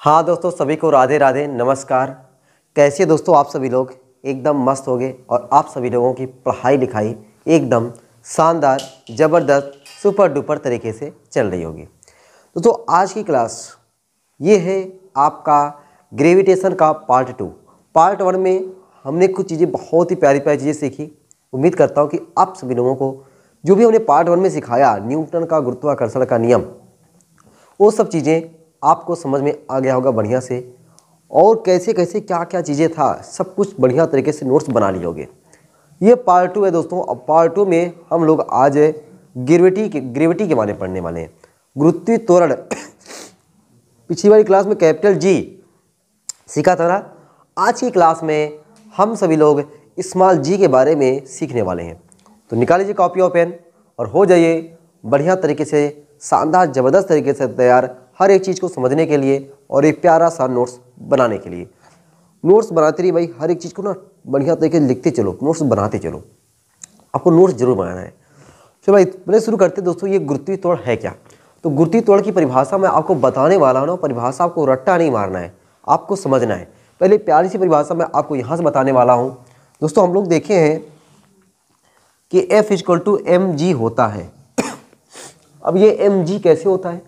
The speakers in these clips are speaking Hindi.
हाँ दोस्तों, सभी को राधे राधे नमस्कार। कैसे दोस्तों आप सभी लोग? एकदम मस्त हो गए और आप सभी लोगों की पढ़ाई लिखाई एकदम शानदार, ज़बरदस्त, सुपर डुपर तरीके से चल रही होगी। दोस्तों आज की क्लास ये है आपका ग्रेविटेशन का पार्ट 2। पार्ट 1 में हमने कुछ चीज़ें, बहुत ही प्यारी प्यारी चीज़ें सीखी। उम्मीद करता हूँ कि आप सभी लोगों को जो भी हमने पार्ट 1 में सिखाया, न्यूटन का गुरुत्वाकर्षण का नियम, वो सब चीज़ें आपको समझ में आ गया होगा बढ़िया से। और कैसे कैसे क्या क्या चीज़ें था, सब कुछ बढ़िया तरीके से नोट्स बना लिए होगे। ये पार्ट 2 है दोस्तों। अब पार्ट 2 में हम लोग आज ग्रेविटी के बारे में पढ़ने वाले हैं, गुरुत्वीय त्वरण। पिछली वाली क्लास में कैपिटल जी सीखा था ना। आज की क्लास में हम सभी लोग स्मॉल जी के बारे में सीखने वाले हैं। तो निकाल लीजिए कॉपी और पेन और हो जाइए बढ़िया तरीके से, शानदार ज़बरदस्त तरीके से तैयार, हर एक चीज़ को समझने के लिए और एक प्यारा सा नोट्स बनाने के लिए। नोट्स बनाते रहिए भाई, हर एक चीज़ को ना बढ़िया तरीके से लिखते चलो, नोट्स बनाते चलो। आपको नोट्स जरूर बनाना है। चलो भाई पहले शुरू करते हैं दोस्तों। ये गुरुत्वीय त्वरण है क्या? तो गुरुत्वीय त्वरण की परिभाषा मैं आपको बताने वाला हूँ ना। परिभाषा आपको रट्टा नहीं मारना है, आपको समझना है। पहले प्यारी सी परिभाषा मैं आपको यहाँ से बताने वाला हूँ। दोस्तों हम लोग देखे हैं कि F=mg होता है। अब ये mg कैसे होता है?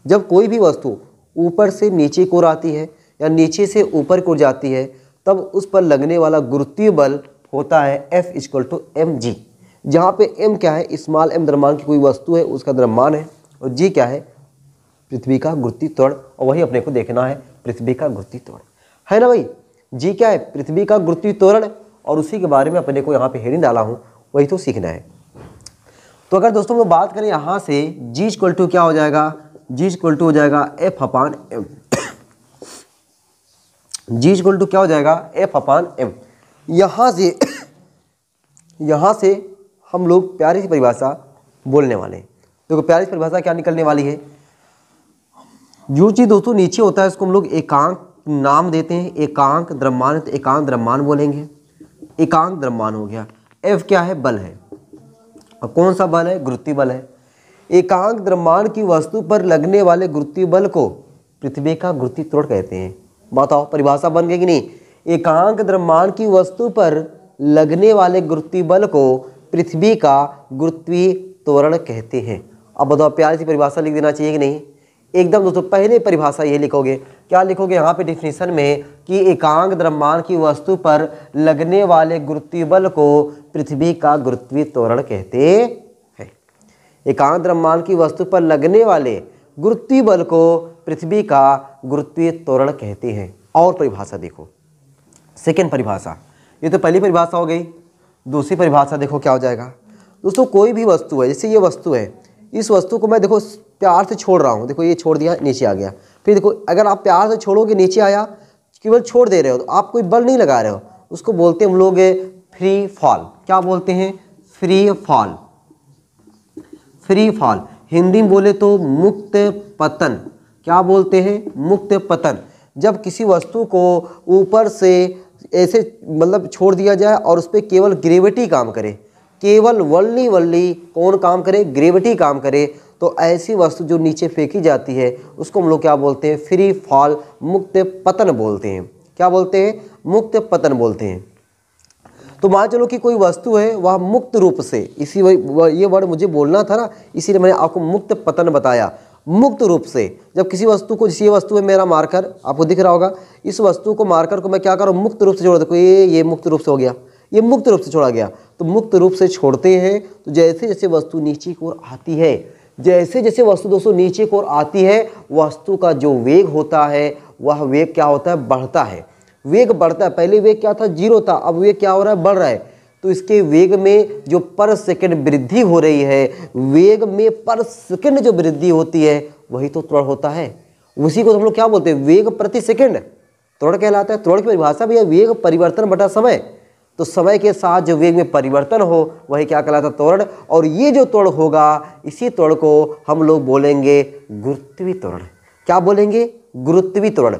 जब कोई भी वस्तु ऊपर से नीचे की ओर आती है या नीचे से ऊपर की ओर जाती है, तब उस पर लगने वाला गुरुत्वीय बल होता है F=mg। जहाँ पे m क्या है? स्मॉल m द्रव्यमान की कोई वस्तु है, उसका द्रव्यमान है। और g क्या है? पृथ्वी का गुरुत्वीय त्वरण। और वही अपने को देखना है, पृथ्वी का गुरुत्वीय त्वरण है ना भाई। g क्या है? पृथ्वी का गुरुत्वीय त्वरण। और उसी के बारे में अपने को यहाँ पे हेडिंग डाला हूँ, वही तो सीखना है। तो अगर दोस्तों हम लोग बात करें यहाँ से, g क्या हो जाएगा? g हो जाएगा F/m। g क्या हो जाएगा? F/m। यहाँ से हम लोग प्यारी सी परिभाषा बोलने वाले हैं। देखो प्यारी सी परिभाषा क्या निकलने वाली है। जो चीज़ दोस्तों नीचे होता है उसको हम लोग एकांक नाम देते हैं। एकांक द्रव्यमान, तो एकांक द्रव्यमान बोलेंगे। एकांक द्रव्यमान हो गया। F क्या है? बल है। और कौन सा बल है? गुरुत्वीय बल है। एकांक द्रव्यमान की वस्तु पर लगने वाले गुरुत्वीय बल को पृथ्वी का गुरुत्वीय त्वरण कहते हैं। बताओ परिभाषा बन गई कि नहीं? एकांक द्रव्यमान की वस्तु पर लगने वाले गुरुत्वीय बल को पृथ्वी का गुरुत्वीय त्वरण कहते हैं। अब बताओ प्यारी सी परिभाषा लिख देना चाहिए कि नहीं? एकदम दोस्तों पहले परिभाषा ये लिखोगे। क्या लिखोगे यहाँ पे डिफिनीशन में कि एकांक द्रव्यमान की वस्तु पर लगने वाले गुरुत्वीय बल को पृथ्वी का गुरुत्वीय त्वरण कहते हैं। एकांक द्रव्यमान की वस्तु पर लगने वाले गुरुत्वीय बल को पृथ्वी का गुरुत्वीय त्वरण कहते हैं। और परिभाषा देखो, सेकेंड परिभाषा, ये तो पहली परिभाषा हो गई। दूसरी परिभाषा देखो क्या हो जाएगा दोस्तों। कोई भी वस्तु है, जैसे ये वस्तु है, इस वस्तु को मैं देखो प्यार से छोड़ रहा हूँ। देखो ये छोड़ दिया, नीचे आ गया। फिर देखो अगर आप प्यार से छोड़ोगे, नीचे आया, केवल छोड़ दे रहे हो, तो आप कोई बल नहीं लगा रहे हो, उसको बोलते हैं हम लोग फ्री फॉल। क्या बोलते हैं? Free fall. Free fall Hindi में बोले तो मुक्त पतन। क्या बोलते हैं? मुक्त पतन। जब किसी वस्तु को ऊपर से ऐसे मतलब छोड़ दिया जाए और उस पर केवल ग्रेविटी काम करे, केवल वल्ली कौन काम करे? ग्रेविटी काम करे, तो ऐसी वस्तु जो नीचे फेंकी जाती है उसको हम लोग क्या बोलते हैं? फ्री फॉल, मुक्त पतन बोलते हैं। क्या बोलते हैं? मुक्त पतन बोलते हैं। तो मान चलो कि कोई वस्तु है, वह मुक्त रूप से, इसी ये वर्ड मुझे बोलना था ना, इसीलिए मैंने आपको मुक्त पतन बताया। मुक्त रूप से जब किसी वस्तु को, जैसे ये वस्तु है मेरा मार्कर, आपको दिख रहा होगा, इस वस्तु को, मार्कर को मैं क्या करूँ? मुक्त रूप से छोड़। देखो ये मुक्त रूप से हो गया, ये मुक्त रूप से छोड़ा गया। तो मुक्त रूप से छोड़ते हैं तो जैसे जैसे वस्तु नीचे की ओर आती है, जैसे जैसे वस्तु दोस्तों नीचे की ओर आती है, वस्तु का जो वेग होता है वह वेग क्या होता है? बढ़ता है। वेग बढ़ता है। पहले वेग क्या था? 0 था, अब वेग क्या हो रहा है? बढ़ रहा है। तो इसके वेग में जो पर सेकंड वृद्धि हो रही है, वेग में पर सेकंड जो वृद्धि होती है, वही तो त्वरण होता है। उसी को हम लोग क्या बोलते हैं? वेग प्रति सेकंड त्वरण कहलाता है। त्वरण की परिभाषा भी है वेग परिवर्तन बटा समय। तो समय के साथ जो वेग में परिवर्तन हो वही क्या कहलाता है? त्वरण। और ये जो त्वरण होगा, इसी त्वरण को हम लोग बोलेंगे गुरुत्वीय त्वरण। क्या बोलेंगे? गुरुत्वीय त्वरण।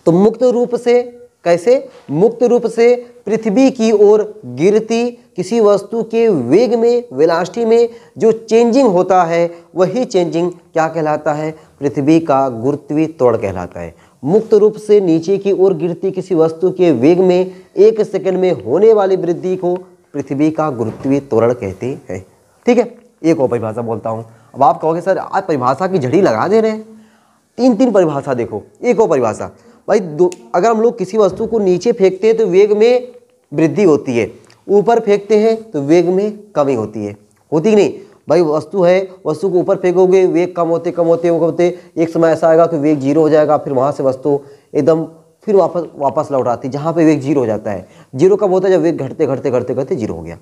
तो मुक्त रूप से, कैसे? मुक्त रूप से पृथ्वी की ओर गिरती किसी वस्तु के वेग में, वेलोसिटी में जो चेंजिंग होता है, वही चेंजिंग क्या कहलाता है? पृथ्वी का गुरुत्वीय त्वरण कहलाता है। मुक्त रूप से नीचे की ओर गिरती किसी वस्तु के वेग में 1 सेकंड में होने वाली वृद्धि को पृथ्वी का गुरुत्वीय त्वरण कहते हैं। ठीक है, एक और परिभाषा बोलता हूँ। अब आप कहोगे सर आज परिभाषा की झड़ी लगा दे रहे हैं, 3 परिभाषा देखो। एक और परिभाषा भाई, अगर हम लोग किसी वस्तु को नीचे फेंकते हैं तो वेग में वृद्धि होती है, ऊपर फेंकते हैं तो वेग में कमी होती है, होती कि नहीं भाई? वस्तु है, वस्तु को ऊपर फेंकोगे वेग कम होते एक समय ऐसा आएगा कि वेग 0 हो जाएगा, फिर वहाँ से वस्तु एकदम फिर वापस लौट आती है जहाँ पे वेग 0 हो जाता है। 0 कब होता है? जब वेग घटते घटते 0 हो गया।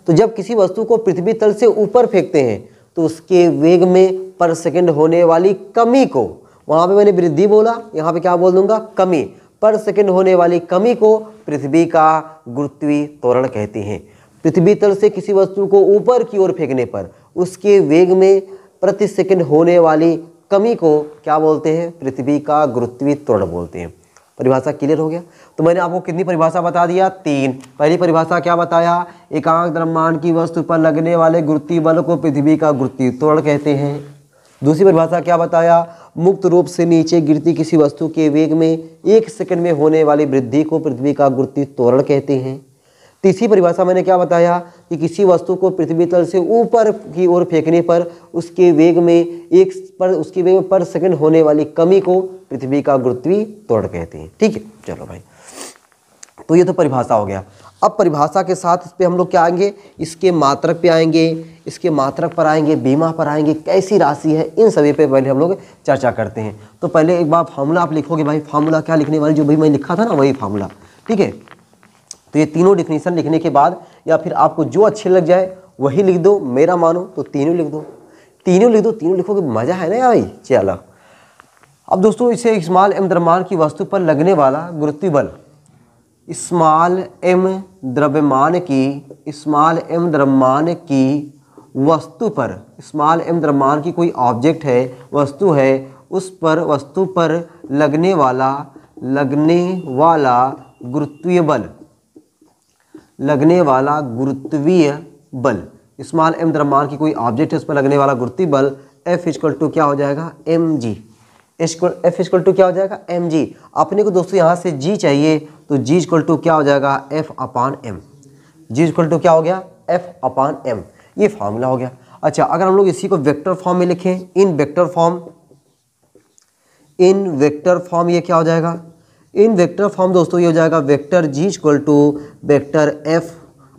तो जब किसी वस्तु को पृथ्वी तल से ऊपर फेंकते हैं तो उसके वेग में पर सेकंड होने वाली कमी को, वहाँ पे मैंने वृद्धि बोला, यहाँ पे क्या बोल दूंगा? कमी। पर सेकंड होने वाली कमी को पृथ्वी का गुरुत्वीय त्वरण कहते हैं। पृथ्वी तल से किसी वस्तु को ऊपर की ओर फेंकने पर उसके वेग में प्रति सेकंड होने वाली कमी को क्या बोलते हैं? पृथ्वी का गुरुत्वीय त्वरण बोलते हैं। परिभाषा क्लियर हो गया? तो मैंने आपको कितनी परिभाषा बता दिया? 3। पहली परिभाषा क्या बताया? एकांक द्रव्यमान की वस्तु पर लगने वाले गुरुत्वीय बल को पृथ्वी का गुरुत्वीय त्वरण कहते हैं। दूसरी परिभाषा क्या बताया? मुक्त रूप से नीचे गिरती किसी वस्तु के वेग में 1 सेकंड में होने वाली वृद्धि को पृथ्वी का गुरुत्वीय त्वरण कहते हैं। तीसरी परिभाषा मैंने क्या बताया कि किसी वस्तु को पृथ्वी तल से ऊपर की ओर फेंकने पर उसके वेग में पर सेकंड होने वाली कमी को पृथ्वी का गुरुत्वीय त्वरण कहते हैं। ठीक है, चलो भाई, तो ये तो परिभाषा हो गया। अब परिभाषा के साथ इस पे हम लोग क्या आएंगे? इसके मात्रक पे आएंगे, इसके मात्रक पर आएंगे, बीमा पर आएंगे, कैसी राशि है, इन सभी पे पहले हम लोग चर्चा करते हैं। तो पहले एक बार फार्मूला आप लिखोगे भाई, फार्मूला क्या लिखने वाली, जो भाई मैं लिखा था ना वही फार्मूला। ठीक है, तो ये तीनों डिफिनीशन लिखने के बाद या फिर आपको जो अच्छे लग जाए वही लिख दो, मेरा मानो तो तीनों लिख दो, तीनों लिखोगे मजा है ना भाई। चलो अब दोस्तों, इसे स्मॉल एम द्रव्यमान की वस्तु पर लगने वाला गुरुत्वीय बल, स्मॉल एम द्रव्यमान की वस्तु पर, स्मॉल एम द्रव्यमान की कोई ऑब्जेक्ट है, वस्तु है, उस पर वस्तु पर लगने वाला गुरुत्वीय बल, स्मॉल एम द्रव्यमान की कोई ऑब्जेक्ट है, उस पर लगने वाला गुरुत्वीय बल F इक्वल टू क्या हो जाएगा? mg। F इक्वल टू क्या हो जाएगा? mg। अपने को दोस्तों यहाँ से g चाहिए तो g इक्वल टू क्या हो जाएगा? F upon m। g equal to क्या हो गया? F upon m। ये फॉर्मूला हो गया। अच्छा, अगर हम लोग इसी को वेक्टर फॉर्म में लिखें, इन वेक्टर फॉर्म ये क्या हो जाएगा? इन वेक्टर फॉर्म दोस्तों ये हो जाएगा vector g equal to vector f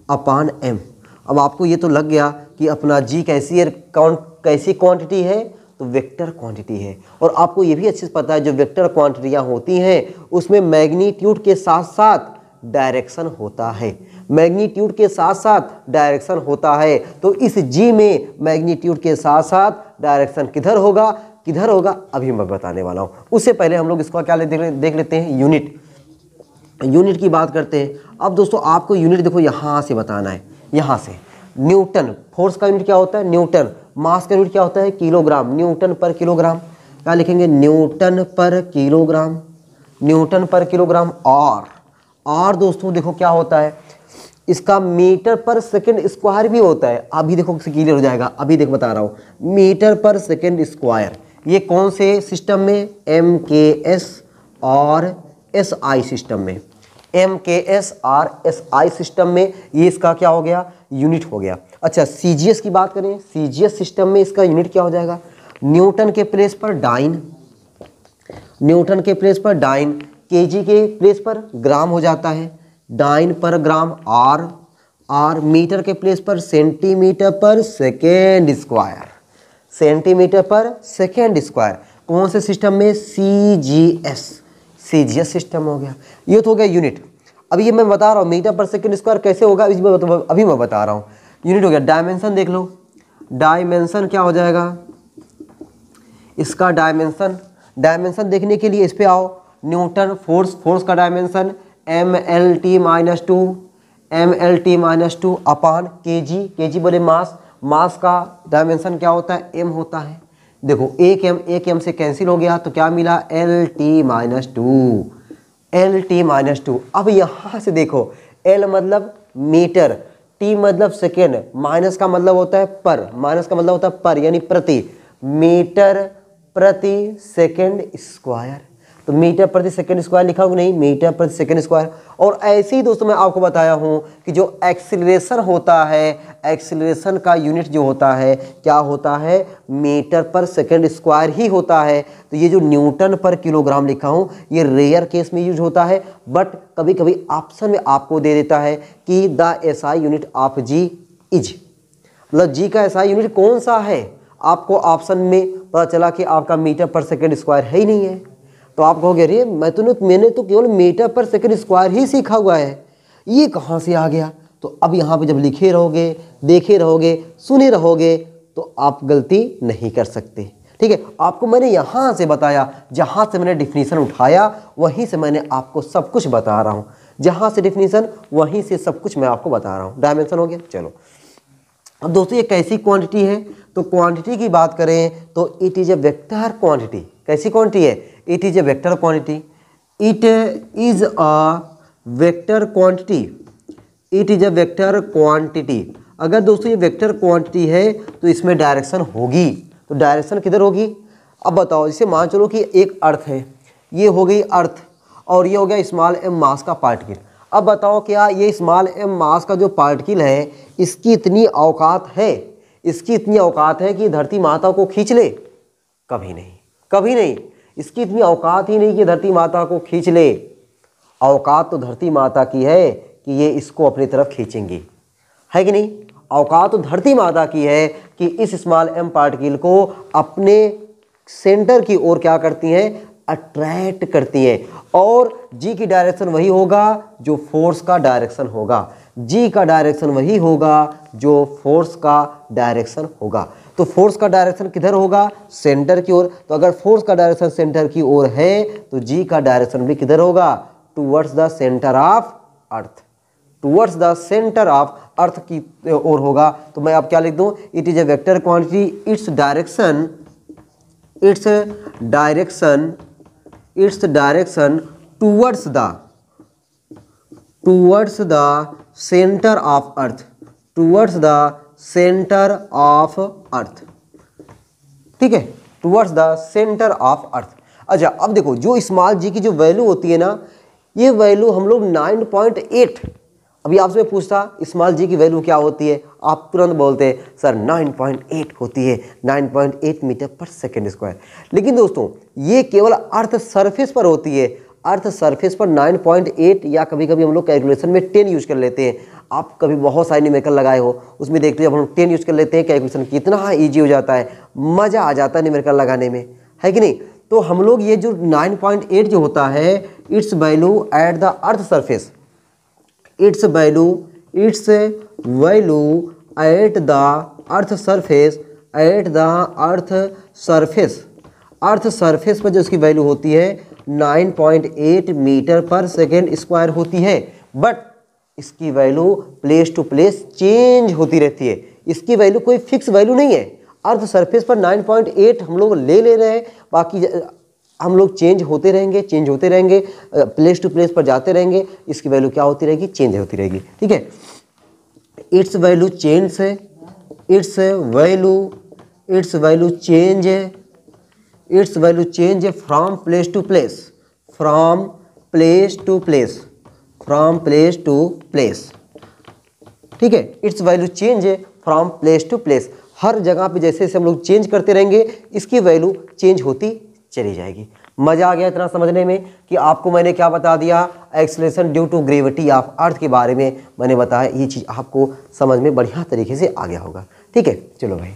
upon m। अब आपको ये तो लग गया कि अपना g कैसी है, कैसी क्वांटिटी है, तो वेक्टर क्वांटिटी है। और आपको ये भी अच्छे से पता है जो वेक्टर क्वांटिटियाँ होती हैं उसमें मैग्नीट्यूड के साथ साथ डायरेक्शन होता है, मैग्नीट्यूड के साथ साथ डायरेक्शन होता है। तो इस g में मैग्नीट्यूड के साथ साथ डायरेक्शन किधर होगा अभी मैं बताने वाला हूँ। उससे पहले हम लोग इसको क्या देख लेते हैं, यूनिट की बात करते हैं। अब दोस्तों आपको यूनिट देखो यहाँ से बताना है, यहाँ से न्यूटन, फोर्स का यूनिट क्या होता है? न्यूटन। मास का यूनिट क्या होता है? किलोग्राम। न्यूटन पर किलोग्राम, क्या लिखेंगे? न्यूटन पर किलोग्राम। और दोस्तों देखो क्या होता है, इसका मीटर पर सेकंड स्क्वायर भी होता है। अभी देखो क्लियर हो जाएगा, अभी देखो बता रहा हूँ, मीटर पर सेकंड स्क्वायर। ये कौन से सिस्टम में? MKS और SI सिस्टम में, MKS और SI सिस्टम में ये इसका क्या हो गया? यूनिट हो गया। अच्छा, CGS की बात करें, CGS सिस्टम में इसका यूनिट क्या हो जाएगा? न्यूटन के प्लेस पर डाइन, केजी के प्लेस पर ग्राम हो जाता है, डाइन पर ग्राम। और मीटर के प्लेस पर सेंटीमीटर पर सेकेंड स्क्वायर। कौन से सिस्टम में? CGS सिस्टम हो गया। ये तो हो गया यूनिट। अभी ये मैं बता रहा हूँ मीटर पर सेकेंड स्क्वायर कैसे होगा, अभी मैं बता रहा हूँ। यूनिट हो गया। डायमेंशन देख लो, डायमेंशन क्या हो जाएगा इसका? डायमेंशन देखने के लिए इस पे आओ, न्यूटन फोर्स का डायमेंशन mLT-2 अपान केजी बोले मास का डायमेंशन क्या होता है? m होता है। देखो एक m से कैंसिल हो गया तो क्या मिला? LT-2। अब यहाँ से देखो, L मतलब मीटर, T मतलब सेकेंड, माइनस का मतलब होता है पर, यानी प्रति, मीटर प्रति सेकेंड स्क्वायर। तो मीटर प्रति सेकंड स्क्वायर लिखा होगा, नहीं, मीटर प्रति सेकंड स्क्वायर। और ऐसे ही दोस्तों मैं आपको बताया हूँ कि जो एक्सीलरेशन होता है, एक्सीलरेशन का यूनिट जो होता है क्या होता है, मीटर पर सेकंड स्क्वायर ही होता है। तो ये जो न्यूटन पर किलोग्राम लिखा हूँ ये रेयर केस में यूज होता है, बट कभी कभी ऑप्शन में आपको दे देता है कि the SI unit of G is, मतलब जी का एसआई यूनिट कौन सा है। आपको ऑप्शन में पता चला कि आपका मीटर पर सेकंड स्क्वायर है ही नहीं है, तो आप कहोगे अरे मैंने तो केवल मीटर पर सेकंड स्क्वायर ही सीखा हुआ है, ये कहाँ से आ गया। तो अब यहाँ पे जब लिखे रहोगे, देखे रहोगे, सुने रहोगे तो आप गलती नहीं कर सकते। ठीक है, आपको मैंने यहाँ से बताया, जहाँ से मैंने डिफिनीशन उठाया वहीं से मैंने आपको सब कुछ बता रहा हूँ, जहाँ से डिफिनीशन वहीं से सब कुछ मैं आपको बता रहा हूँ। डायमेंशन हो गया। चलो अब दोस्तों ये कैसी क्वांटिटी है, तो क्वांटिटी की बात करें तो it is a vector quantity. कैसी क्वांटिटी है, it is a vector quantity, it is a vector quantity, it is a vector quantity. अगर दोस्तों ये वेक्टर क्वांटिटी है तो इसमें डायरेक्शन होगी, तो डायरेक्शन किधर होगी। अब बताओ, जैसे मान चलो कि एक अर्थ है, ये हो गई अर्थ और ये हो गया स्मॉल एम मास का पार्टिकल। अब बताओ क्या ये स्मॉल एम मास का जो पार्टिकल है इसकी इतनी औकात है, इसकी इतनी औकात है कि धरती माता को खींच ले? कभी नहीं, कभी नहीं। इसकी इतनी औकात ही नहीं कि धरती माता को खींच ले। औकात तो धरती माता की है कि ये इसको अपनी तरफ खींचेंगी, है कि नहीं। औकात तो धरती माता की है कि इस स्मॉल एम पार्टिकल को अपने सेंटर की ओर क्या करती हैं, अट्रैक्ट करती हैं। और जी की डायरेक्शन वही होगा जो फोर्स का डायरेक्शन होगा, जी का डायरेक्शन वही होगा जो फोर्स का डायरेक्शन होगा। तो फोर्स का डायरेक्शन किधर होगा, सेंटर की ओर। तो अगर फोर्स का डायरेक्शन सेंटर की ओर है तो जी का डायरेक्शन भी किधर होगा, towards the centre of earth, towards the centre of अर्थ की ओर होगा। तो मैं अब क्या लिख दूं, it is a vector quantity, its direction, its direction, it's direction towards the centre of earth, towards the centre of अर्थ। ठीक है, टुवर्ड्स द सेंटर ऑफ अर्थ। अच्छा अब देखो, जो स्मॉल जी की जो वैल्यू होती है ना, ये वैल्यू हम लोग 9.8, अभी आपसे मैं पूछता स्मॉल जी की वैल्यू क्या होती है, आप तुरंत बोलते हैं सर 9.8 होती है, 9.8 मीटर पर सेकेंड स्क्वायर। लेकिन दोस्तों ये केवल अर्थ सरफेस पर होती है, अर्थ सरफेस पर 9.8 या कभी कभी हम लोग कैलकुलेशन में 10 यूज कर लेते हैं। आप कभी बहुत सारे न्यूमेरिकल लगाए हो, उसमें देखते हो जब हम 10 यूज कर लेते हैं कैलकुलेशन कितना ईजी हो जाता है, मज़ा आ जाता है न्यूमेरिकल लगाने में, है कि नहीं। तो हम लोग ये जो 9.8 जो होता है, its value at the earth surface, it's value at the earth surface, at the earth surface, earth surface पर जो इसकी वैल्यू होती है 9.8 मीटर पर सेकेंड स्क्वायर होती है। बट इसकी value place to place change होती रहती है, इसकी वैल्यू कोई फिक्स वैल्यू नहीं है। अर्थ सरफेस पर 9.8 हम लोग ले रहे हैं, बाकी हम लोग चेंज होते रहेंगे, चेंज होते रहेंगे, प्लेस टू प्लेस पर जाते रहेंगे, इसकी वैल्यू क्या होती रहेगी, चेंज होती रहेगी। ठीक है, इट्स वैल्यू चेंज है, इट्स वैल्यू चेंज है, इट्स वैल्यू चेंज है from place to place, from place to place, from place to place. ठीक है, इट्स वैल्यू चेंज है फ्रॉम प्लेस टू प्लेस। हर जगह पे जैसे जैसे हम लोग चेंज करते रहेंगे इसकी वैल्यू चेंज होती चली जाएगी। मजा आ गया इतना समझने में कि आपको मैंने क्या बता दिया, acceleration due to gravity of earth के बारे में मैंने बताया। ये चीज़ आपको समझ में बढ़िया तरीके से आ गया होगा। ठीक है, चलो भाई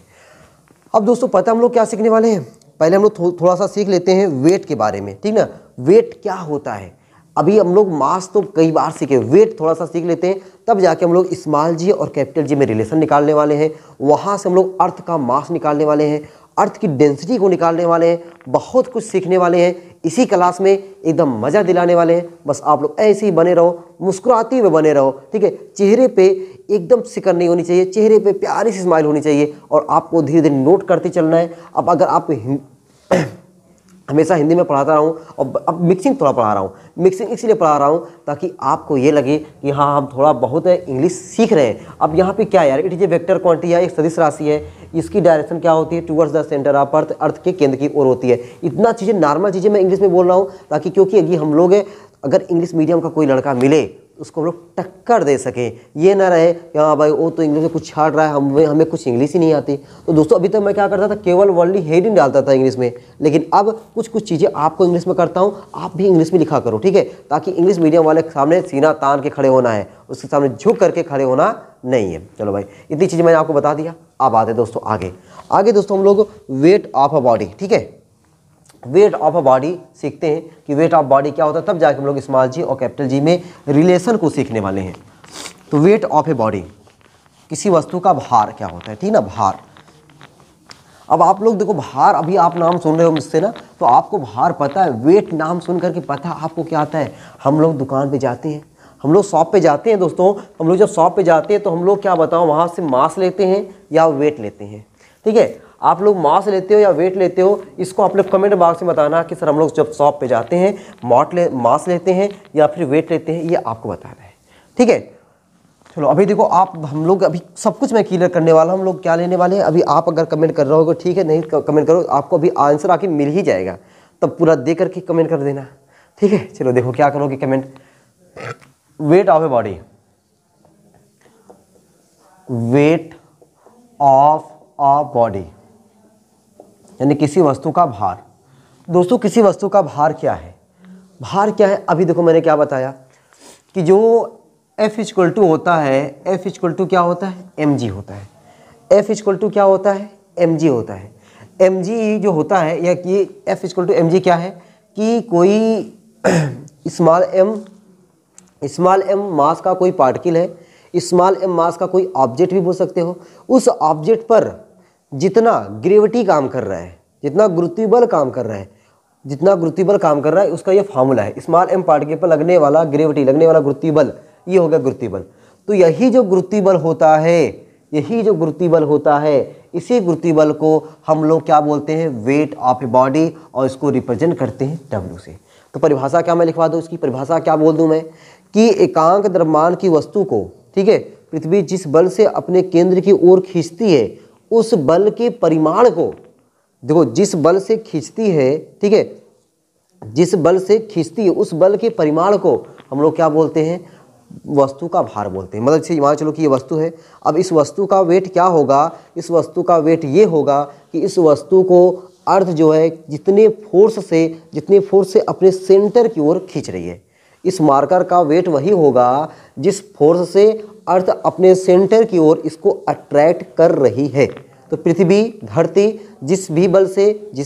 अब दोस्तों पता हम लोग क्या सीखने वाले हैं, पहले हम लोग थोड़ा सा सीख लेते हैं वेट के बारे में। ठीक ना, वेट क्या होता है, अभी हम लोग मास तो कई बार सीखे, वेट थोड़ा सा सीख लेते हैं, तब जाके हम लोग स्मॉल जी और कैपिटल जी में रिलेशन निकालने वाले हैं। वहाँ से हम लोग अर्थ का मास निकालने वाले हैं, अर्थ की डेंसिटी को निकालने वाले हैं, बहुत कुछ सीखने वाले हैं। इसी क्लास में एकदम मज़ा दिलाने वाले हैं। बस आप लोग ऐसे ही बने रहो, मुस्कुराते हुए बने रहो। ठीक है, चेहरे पे एकदम सिकन नहीं होनी चाहिए, चेहरे पे प्यारी सी स्माइल होनी चाहिए और आपको धीरे धीरे नोट करते चलना है। अब अगर आपको हमेशा हिंदी में पढ़ाता रहा हूँ और अब मिक्सिंग थोड़ा पढ़ा रहा हूँ। मिक्सिंग इसलिए पढ़ा रहा हूँ ताकि आपको ये लगे कि हाँ हम थोड़ा बहुत इंग्लिश सीख रहे हैं। अब यहाँ पे क्या यार, it is a vector quantity है, एक सदिश राशि है, इसकी डायरेक्शन क्या होती है, towards the centre of earth, earth के केंद्र की ओर होती है। इतना चीज़ें नॉर्मल चीज़ें मैं इंग्लिश में बोल रहा हूँ ताकि, क्योंकि अभी हम लोग अगर इंग्लिश मीडियम का कोई लड़का मिले उसको हम लोग टक्कर दे सकें, ये ना रहे कि हाँ भाई वो तो इंग्लिश में कुछ छाड़ रहा है, हमें कुछ इंग्लिश ही नहीं आती। तो दोस्तों अभी तक मैं क्या करता था, केवल वर्ल्डली हेडिंग डालता था इंग्लिश में, लेकिन अब कुछ चीज़ें आपको इंग्लिश में करता हूँ, आप भी इंग्लिश में लिखा करो, ठीक है, ताकि इंग्लिश मीडियम वाले के सामने सीना तान के खड़े होना है, उसके सामने झुक करके खड़े होना नहीं है। चलो भाई, इतनी चीज़ें मैंने आपको बता दिया। अब आते दोस्तों आगे दोस्तों हम लोग वेट ऑफ अ बॉडी, ठीक है, वेट ऑफ अ बॉडी सीखते हैं कि वेट ऑफ बॉडी क्या होता है, तब जाके हम लोग स्मॉल जी और कैपिटल जी में रिलेशन को सीखने वाले हैं। तो वेट ऑफ ए बॉडी, किसी वस्तु का भार क्या होता है, ठीक ना, भार। अब आप लोग देखो भार, अभी आप नाम सुन रहे हो मुझसे ना, तो आपको भार पता है, वेट नाम सुन करके पता है आपको क्या आता है। हम लोग दुकान पे जाते हैं, हम लोग शॉप पे जाते हैं दोस्तों, हम लोग जब शॉप पे जाते हैं तो हम लोग क्या बताओ, वहाँ से मास लेते हैं या वेट लेते हैं, ठीक है। आप लोग मास लेते हो या वेट लेते हो, इसको आप लोग कमेंट बॉक्स में बताना कि सर हम लोग जब शॉप पे जाते हैं मास लेते हैं या फिर वेट लेते हैं, ये आपको बताना है, ठीक है। चलो अभी देखो हम लोग अभी सब कुछ मैं क्लियर करने वाला हूँ, हम लोग क्या लेने वाले हैं। अभी आप अगर कमेंट कर रहे हो ठीक है, नहीं कमेंट करो, आपको अभी आंसर आके मिल ही जाएगा, तब पूरा दे करके कमेंट कर देना, ठीक है। चलो देखो क्या करोगे comment, weight of a body, weight of a body यानी किसी वस्तु का भार। दोस्तों किसी वस्तु का भार क्या है, भार क्या है, अभी देखो मैंने क्या बताया कि जो F इक्वल टू होता है, F इक्वल टू क्या होता है, mg होता है। F इक्वल टू क्या होता है, mg होता है। mg जो होता है, या कि F इक्वल टू mg क्या है कि कोई स्मॉल m मास का कोई पार्टिकल है, स्मॉल m मास का कोई ऑब्जेक्ट भी बोल सकते हो, उस ऑब्जेक्ट पर जितना ग्रेविटी काम कर रहा है, जितना गुरुत्वीय काम कर रहा है, जितना गुरुत्वीय काम कर रहा है, उसका ये फार्मूला है। स्मॉल m पार्टिकल पर लगने वाला ग्रेविटी, लगने वाला गुरुत्वीय बल, ये हो गया गुरुत्वीय बल। तो यही जो गुरुत्वीय बल होता है, यही जो गुरुत्वीय बल होता है, इसी गुरुत्वीय बल को हम लोग क्या बोलते हैं, वेट ऑफ ए बॉडी, और इसको रिप्रेजेंट करते हैं W से। तो परिभाषा क्या मैं लिखवा दूँ, इसकी परिभाषा क्या बोल दूँ मैं कि एकांक द्रव्यमान की वस्तु को, ठीक है, पृथ्वी जिस बल से अपने केंद्र की ओर खींचती है, उस बल के परिमाण को, देखो जिस बल से खींचती है, ठीक है, जिस बल से खींचती है उस बल के परिमाण को हम लोग क्या बोलते हैं, वस्तु का भार बोलते हैं। मतलब मान चलो कि ये वस्तु है, अब इस वस्तु का वेट क्या होगा, इस वस्तु का वेट ये होगा कि इस वस्तु को अर्थ जो है जितने फोर्स से अपने सेंटर की ओर खींच रही है, इस मार्कर का वेट वही होगा जिस फोर्स से अर्थ अपने सेंटर की ओर इसको अट्रैक्ट कर रही है। तो पृथ्वी, धरती जिस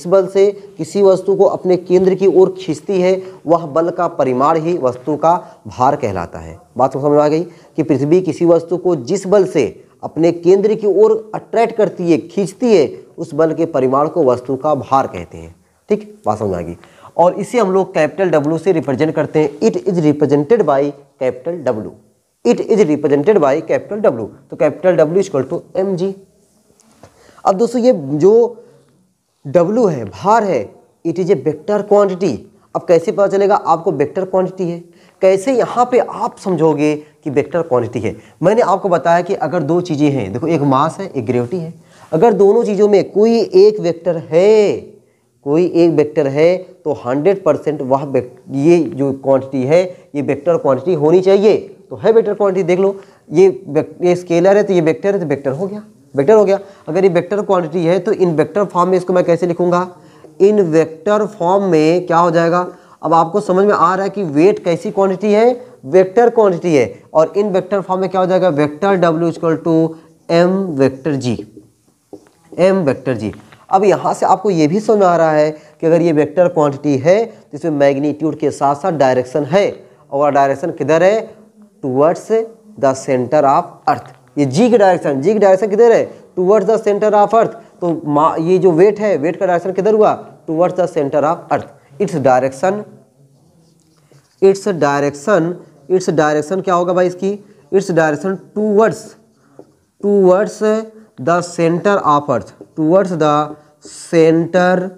बल से किसी वस्तु को अपने केंद्र की ओर खींचती है, वह बल का परिमाण ही वस्तु का भार कहलाता है। बात को समझ आ गई कि पृथ्वी किसी वस्तु को जिस बल से अपने केंद्र की ओर अट्रैक्ट करती है, खींचती है, उस बल के परिमाण को वस्तु का भार कहते हैं। ठीक, बात समझ आ गई। और इसे हम लोग कैपिटल W से रिप्रेजेंट करते हैं। It is represented by capital W। It is represented by capital W। तो capital W equal to mg। अब दोस्तों ये जो W है, भार है, it is a vector quantity. अब कैसे पता चलेगा आपको वेक्टर क्वांटिटी है, कैसे यहाँ पे आप समझोगे कि वेक्टर क्वांटिटी है। मैंने आपको बताया कि अगर दो चीज़ें हैं, देखो एक मास है, एक ग्रेविटी है, अगर दोनों चीज़ों में कोई एक वेक्टर है, तो 100% वह ये जो क्वांटिटी है, ये वेक्टर क्वांटिटी होनी चाहिए। तो है वेक्टर क्वांटिटी, देख लो, ये स्केलर है तो ये वेक्टर है, तो वेक्टर हो गया। अगर ये वेक्टर क्वांटिटी है तो इन वेक्टर फॉर्म में इसको मैं कैसे लिखूंगा, इन वेक्टर फॉर्म में क्या हो जाएगा। अब आपको समझ में आ रहा है कि वेट कैसी क्वांटिटी है, वेक्टर क्वांटिटी है, और इन वेक्टर फॉर्म में क्या हो जाएगा, vector W equal to m vector G। अब यहाँ से आपको ये भी समझ में आ रहा है कि अगर ये वेक्टर क्वांटिटी है तो इसमें मैग्नीट्यूड के साथ साथ डायरेक्शन है, और डायरेक्शन किधर है, टुवर्ड्स द सेंटर ऑफ अर्थ। ये G की डायरेक्शन किधर है, टुवर्ड्स द सेंटर ऑफ अर्थ। तो ये जो वेट है, वेट का डायरेक्शन किधर हुआ, towards the centre of earth. Its direction क्या होगा भाई इसकी, it's direction towards the centre of earth, towards the centre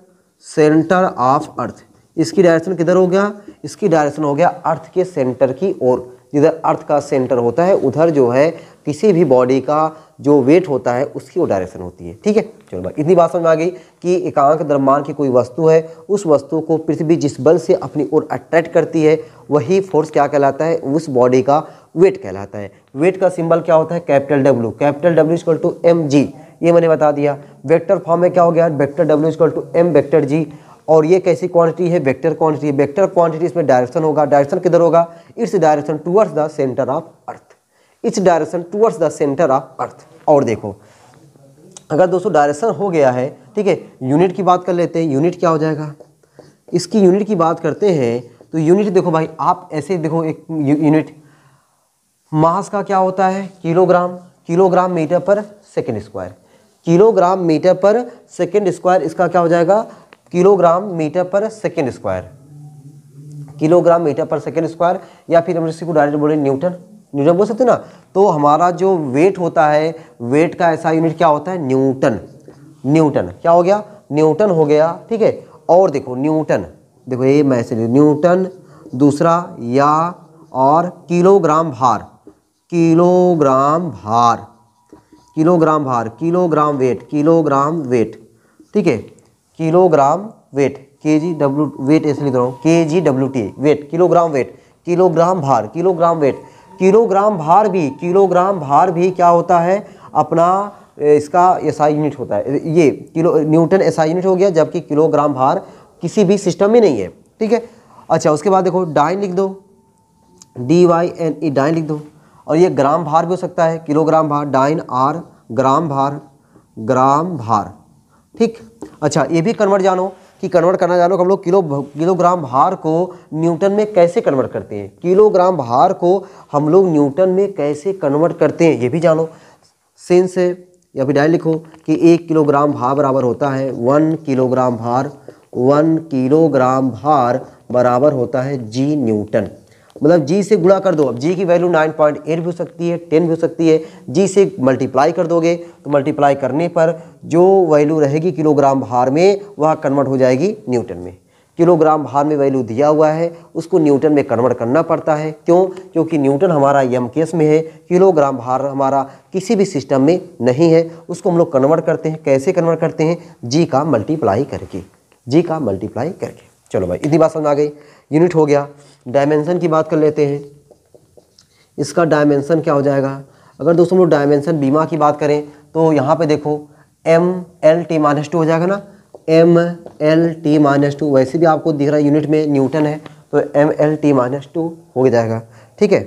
centre of अर्थ। इसकी डायरेक्शन किधर हो गया, इसकी डायरेक्शन हो गया अर्थ के सेंटर की ओर। जिधर अर्थ का सेंटर होता है उधर जो है किसी भी बॉडी का जो वेट होता है उसकी वो डायरेक्शन होती है। ठीक है, चलो भाई इतनी बात समझ में आ गई कि एकांक द्रव्यमान की कोई वस्तु है, उस वस्तु को पृथ्वी जिस बल से अपनी ओर अट्रैक्ट करती है वही फोर्स क्या कहलाता है, उस बॉडी का वेट कहलाता है। वेट का सिंबल क्या होता है, capital W. Capital W equal to m g, ये मैंने बता दिया। वेक्टर फॉर्म में क्या हो गया, vector W equal to m vector g. और ये कैसी क्वांटिटी है, वेक्टर क्वांटिटी। वेक्टर क्वांटिटी इसमें डायरेक्शन होगा, डायरेक्शन किधर होगा, its direction towards the centre of earth, its direction towards the centre of earth. और देखो अगर दोस्तों डायरेक्शन हो गया है, ठीक है, यूनिट की बात कर लेते हैं। यूनिट क्या हो जाएगा, इसकी यूनिट की बात करते हैं तो यूनिट देखो भाई, आप ऐसे देखो एक यूनिट मास का क्या होता है, किलोग्राम, किलोग्राम मीटर पर सेकेंड स्क्वायर, किलोग्राम मीटर पर सेकेंड स्क्वायर, इसका क्या हो जाएगा, किलोग्राम मीटर पर सेकेंड स्क्वायर, किलोग्राम मीटर पर सेकेंड स्क्वायर। या फिर हम इसी को डायरेक्ट बोले न्यूटन, न्यूटन बोल सकते हैं ना। तो हमारा जो वेट होता है, वेट का ऐसा यूनिट क्या होता है, न्यूटन। न्यूटन क्या हो गया, न्यूटन हो गया। ठीक है, और देखो न्यूटन, देखो ये मैसेज न्यूटन, दूसरा या और किलोग्राम भार, किलोग्राम भार, किलोग्राम भार, किलोग्राम वेट, किलोग्राम वेट। ठीक है, किलोग्राम वेट, के जी डब्ल्यू वेट ऐसे लिख रहा हूँ, K G W T weight, kilogram weight, kilogram भार, किलोग्राम वेट। किलोग्राम भार भी, किलोग्राम भार भी क्या होता है अपना, इसका एसआई यूनिट होता है। ये किलो न्यूटन एसआई यूनिट हो गया, जबकि किलोग्राम भार किसी भी सिस्टम में नहीं है। ठीक है, अच्छा उसके बाद देखो डाइन लिख दो, DYNE डाइन लिख दो। और ये ग्राम भार भी हो सकता है, किलोग्राम भार, डाइन आर, ग्राम भार, ग्राम भार। ठीक, अच्छा ये भी कन्वर्ट जानो कि कन्वर्ट करना जानो कि हम लोग किलोग्राम भार को न्यूटन में कैसे कन्वर्ट करते हैं, किलोग्राम भार को हम लोग न्यूटन में कैसे कन्वर्ट करते हैं ये भी जानो। सेंस है या फिर डायरेक्ट लिखो कि 1 किलोग्राम भार बराबर होता है 1 किलोग्राम भार, 1 किलोग्राम भार बराबर होता है जी न्यूटन। मतलब जी से गुणा कर दो। अब जी की वैल्यू 9.8 भी हो सकती है, 10 भी हो सकती है। जी से मल्टीप्लाई कर दोगे तो मल्टीप्लाई करने पर जो वैल्यू रहेगी किलोग्राम भार में वह कन्वर्ट हो जाएगी न्यूटन में। किलोग्राम भार में वैल्यू दिया हुआ है उसको न्यूटन में कन्वर्ट करना पड़ता है। क्यों, क्योंकि न्यूटन हमारा यम केस में है, किलोग्राम भार हमारा किसी भी सिस्टम में नहीं है। उसको हम लोग कन्वर्ट करते हैं, कैसे कन्वर्ट करते हैं, जी का मल्टीप्लाई करके, जी का मल्टीप्लाई करके। चलो भाई इतनी बात समझ आ गई, यूनिट हो गया। डायमेंशन की बात कर लेते हैं, इसका डायमेंशन क्या हो जाएगा। अगर दोस्तों हम लोग डायमेंशन बीमा की बात करें तो यहाँ पे देखो MLT-2 हो जाएगा ना, MLT-2। वैसे भी आपको दिख रहा है यूनिट में न्यूटन है तो MLT-2 हो जाएगा। ठीक है,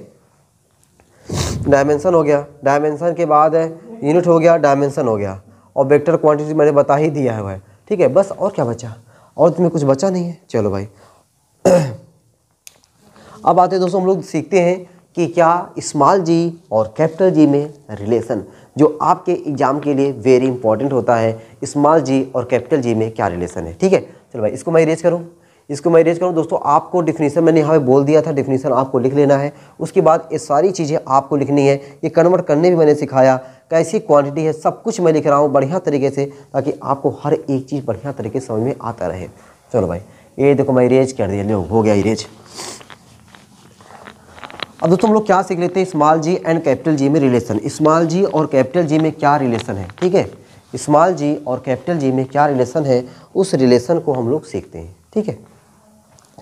डायमेंशन हो गया। डायमेंशन के बाद यूनिट हो गया, डायमेंशन हो गया, और वेक्टर क्वांटिटी मैंने बता ही दिया है भाई। ठीक है, बस और क्या बचा, और तुम्हें कुछ बचा नहीं है। चलो भाई अब आते हैं दोस्तों, हम लोग सीखते हैं कि क्या स्मॉल जी और कैपिटल जी में रिलेशन, जो आपके एग्जाम के लिए वेरी इंपॉर्टेंट होता है, स्मॉल जी और कैपिटल जी में क्या रिलेशन है। ठीक है, चलो भाई इसको मैं इरेज करूँ, इसको मैं इरेज करूँ। दोस्तों आपको डिफिनीशन मैंने यहाँ पे बोल दिया था, डिफिनीशन आपको लिख लेना है। उसके बाद ये सारी चीज़ें आपको लिखनी है। ये कन्वर्ट करने भी मैंने सिखाया, कैसी क्वांटिटी है, सब कुछ मैं लिख रहा हूँ बढ़िया तरीके से, ताकि आपको हर एक चीज़ बढ़िया तरीके से समझ में आता रहे। चलो भाई ये देखो मैं इरेज कर दिया, लो हो गया इरेज। अब दोस्तों हम लोग क्या सीख लेते हैं, small g and capital G में रिलेशन। स्मॉल जी और कैपिटल जी में क्या रिलेशन है। ठीक है, स्मॉल जी और कैपिटल जी में क्या रिलेशन है, उस रिलेशन को हम लोग सीखते हैं। ठीक है,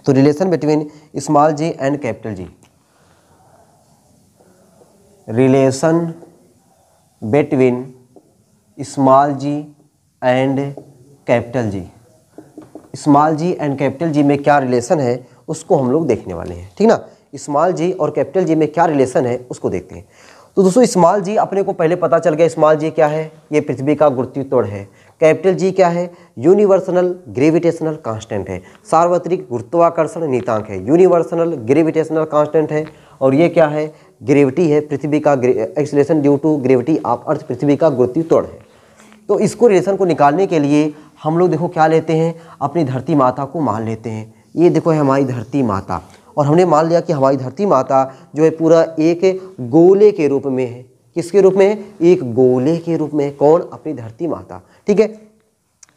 तो relation between small g and capital G, relation between small g and capital G, small g and capital G में क्या रिलेशन है उसको हम लोग देखने वाले हैं। ठीक ना, स्मॉल जी और कैपिटल जी में क्या रिलेशन है उसको देखते हैं। तो दोस्तों स्मॉल जी अपने को पहले पता चल गया, स्मॉल जी क्या है, ये पृथ्वी का गुरुत्वाकर्षण है। कैपिटल जी क्या है, यूनिवर्सल ग्रेविटेशनल कांस्टेंट है, सार्वत्रिक गुरुत्वाकर्षण नियतांक है, यूनिवर्सल ग्रेविटेशनल कांस्टेंट है। और ये क्या है, ग्रेविटी है, पृथ्वी का acceleration due to gravity of earth, पृथ्वी का गुरुत्वाकर्षण है। तो इसको रिलेशन को निकालने के लिए हम लोग देखो क्या लेते हैं, अपनी धरती माता को मान लेते हैं। ये देखो है हमारी धरती माता, और हमने मान लिया कि हमारी धरती माता जो है पूरा एक गोले के रूप में है। किसके रूप में, एक गोले के रूप में। कौन, अपनी धरती माता। ठीक है,